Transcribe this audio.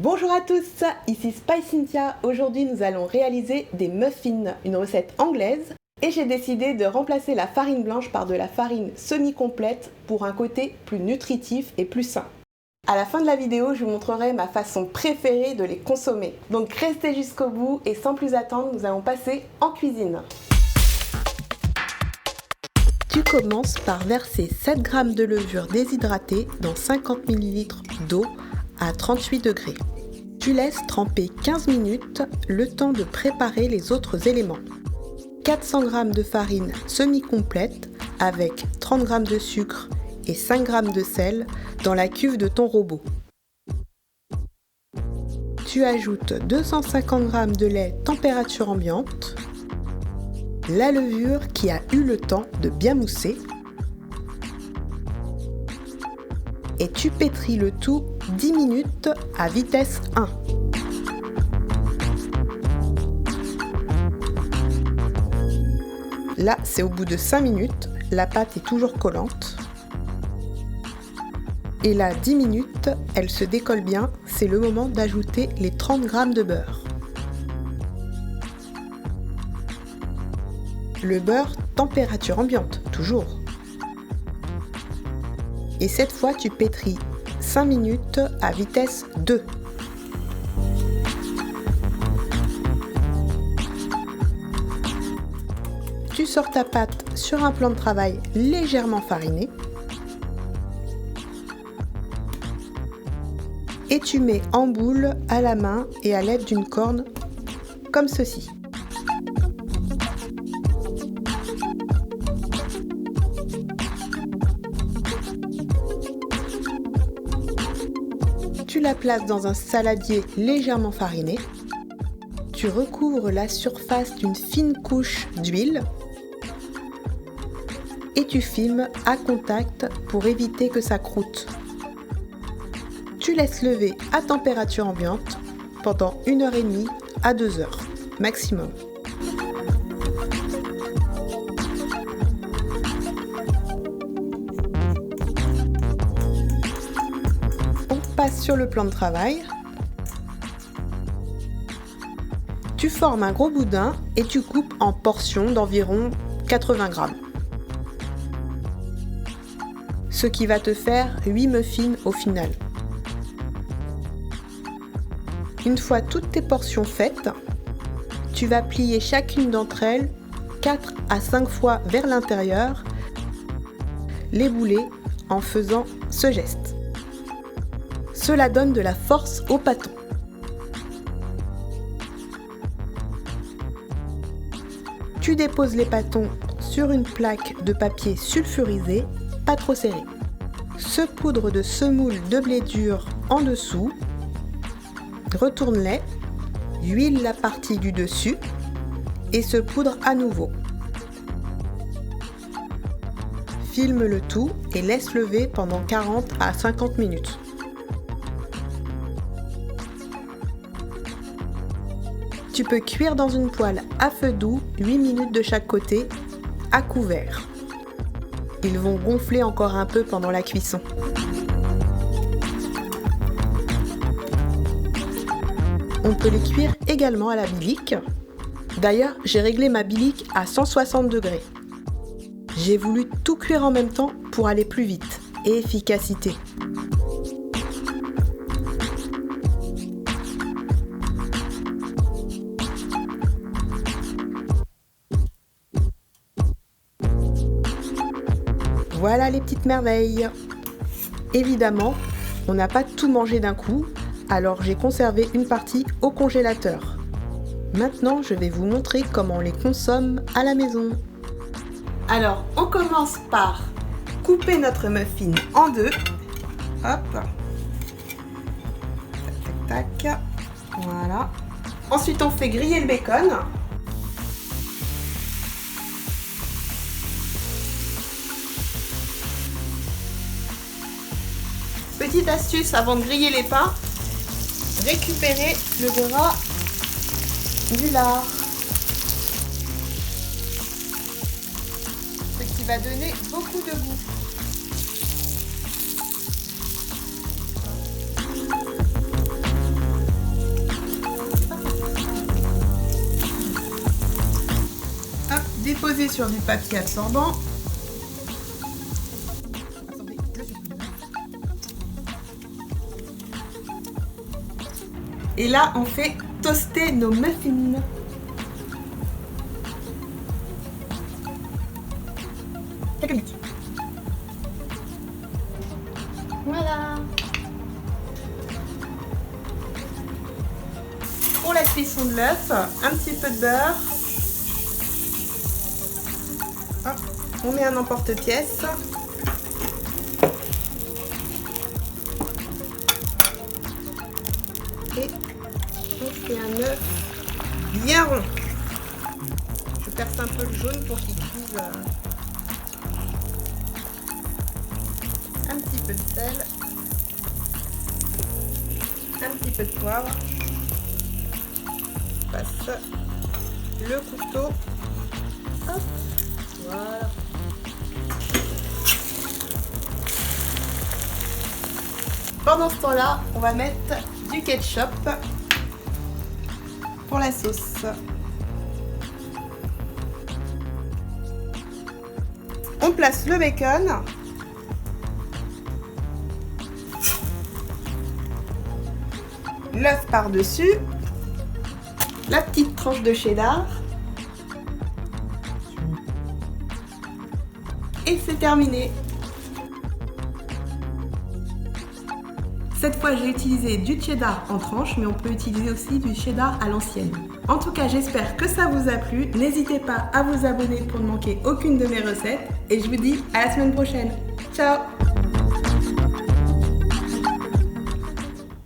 Bonjour à tous, ici Spice Cynthia. Aujourd'hui nous allons réaliser des muffins, une recette anglaise. Et j'ai décidé de remplacer la farine blanche par de la farine semi-complète pour un côté plus nutritif et plus sain. À la fin de la vidéo, je vous montrerai ma façon préférée de les consommer. Donc restez jusqu'au bout et sans plus attendre, nous allons passer en cuisine. Tu commences par verser 7 g de levure déshydratée dans 50 ml d'eau à 38 degrés. Tu laisses tremper 15 minutes, le temps de préparer les autres éléments. 400 g de farine semi-complète avec 30 g de sucre et 5 g de sel dans la cuve de ton robot. Tu ajoutes 250 g de lait température ambiante, la levure qui a eu le temps de bien mousser et tu pétris le tout 10 minutes à vitesse 1. Là, c'est au bout de 5 minutes, la pâte est toujours collante. Et là, 10 minutes, elle se décolle bien, c'est le moment d'ajouter les 30 g de beurre. Le beurre, température ambiante, toujours. Et cette fois, tu pétris 5 minutes à vitesse 2. Tu sors ta pâte sur un plan de travail légèrement fariné. Et tu mets en boule à la main et à l'aide d'une corne, comme ceci. Tu la places dans un saladier légèrement fariné. Tu recouvres la surface d'une fine couche d'huile. Et tu filmes à contact pour éviter que ça croûte. Tu laisses lever à température ambiante pendant 1h30 à 2h maximum. On passe sur le plan de travail. Tu formes un gros boudin et tu coupes en portions d'environ 80 g. Ce qui va te faire 8 muffins au final. Une fois toutes tes portions faites, tu vas plier chacune d'entre elles 4 à 5 fois vers l'intérieur, les bouler en faisant ce geste. Cela donne de la force au pâton. Tu déposes les pâtons sur une plaque de papier sulfurisé, pas trop serré. Saupoudre de semoule de blé dur en dessous. Retourne-les, huile la partie du dessus et saupoudre à nouveau. Filme le tout et laisse lever pendant 40 à 50 minutes. Tu peux cuire dans une poêle à feu doux 8 minutes de chaque côté, à couvert. Ils vont gonfler encore un peu pendant la cuisson. On peut les cuire également à la bilique. D'ailleurs, j'ai réglé ma bilique à 160 degrés. J'ai voulu tout cuire en même temps pour aller plus vite et efficacité. Voilà les petites merveilles. Évidemment, on n'a pas tout mangé d'un coup, alors j'ai conservé une partie au congélateur. Maintenant, je vais vous montrer comment on les consomme à la maison. Alors, on commence par couper notre muffin en deux. Hop. Tac, tac, tac. Voilà. Ensuite, on fait griller le bacon. Petite astuce avant de griller les pains, récupérer le gras du lard. Ce qui va donner beaucoup de goût. poser sur du papier absorbant. Et là, on fait toaster nos muffins. Quelques minutes. Voilà. Pour la cuisson de l'œuf, un petit peu de beurre. On met un emporte-pièce. Et on fait un œuf bien rond. Je perce un peu le jaune pour qu'il cuise. Un petit peu de sel. Un petit peu de poivre. Je passe le couteau. Hop. Voilà. Pendant ce temps-là, on va mettre du ketchup pour la sauce. On place le bacon. L'œuf par-dessus. La petite tranche de cheddar. Et c'est terminé. Cette fois, j'ai utilisé du cheddar en tranches, mais on peut utiliser aussi du cheddar à l'ancienne. En tout cas, j'espère que ça vous a plu. N'hésitez pas à vous abonner pour ne manquer aucune de mes recettes. Et je vous dis à la semaine prochaine. Ciao!